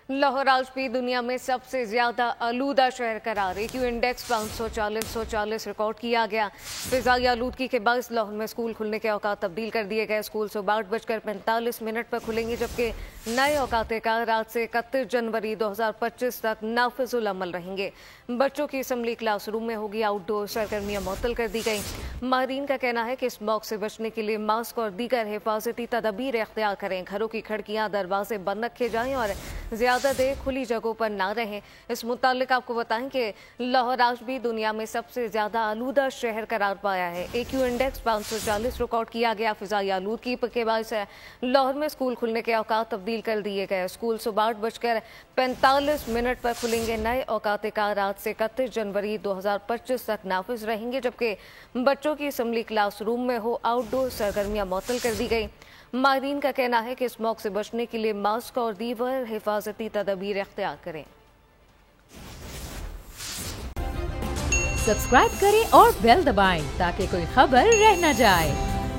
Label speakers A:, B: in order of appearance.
A: लाहौर आज भी दुनिया में सबसे ज्यादा आलूदा शहर करार। AQ इंडेक्स 540 रिकॉर्ड किया गया। फिजाई आलूदगी के बायस लाहौर में स्कूल खुलने के औकात तब्दील कर दिए गए। स्कूल सुबह 8:45 पर खुलेंगे, जबकि नए औकात कार आज से 31 जनवरी 2025 तक नाफिजुल अमल रहेंगे। बच्चों की असम्बली क्लासरूम में होगी। आउटडोर सरगर्मियां मुअत्तल कर दी गई। माहिरीन का कहना है कि स्मॉग से बचने के लिए मास्क और दीगर हिफाजती तदबीर इख्तियार करें। घरों की खिड़कियां दरवाजे बंद रखे जाएं और ज्यादा देर खुली जगहों पर ना रहें। इस मुतालिक आपको बताएं कि लाहौर आज भी दुनिया में सबसे ज्यादा आलूदा शहर करार पाया है। AQ इंडेक्स 540 रिकॉर्ड किया गया। फिजाई आलूदगी के बायस लाहौर में स्कूल खुलने के औकात तब्दील कर दिए गए। स्कूल सुबह 8:45 पर खुलेंगे। नए औकात कार आज से 31 जनवरी 2025 तक नाफिज रहेंगे, जबकि बच्चों की असम्बली क्लासरूम में हो। आउटडोर सरगर्मियां मुअत्तल कर दी गई। माहिरीन का कहना है कि स्मॉग से बचने के लिए मास्क और दीगर हिफाजती तदबीर इख्तियार करें।
B: सब्सक्राइब करें और बेल दबाएं ताकि कोई खबर रह न जाए।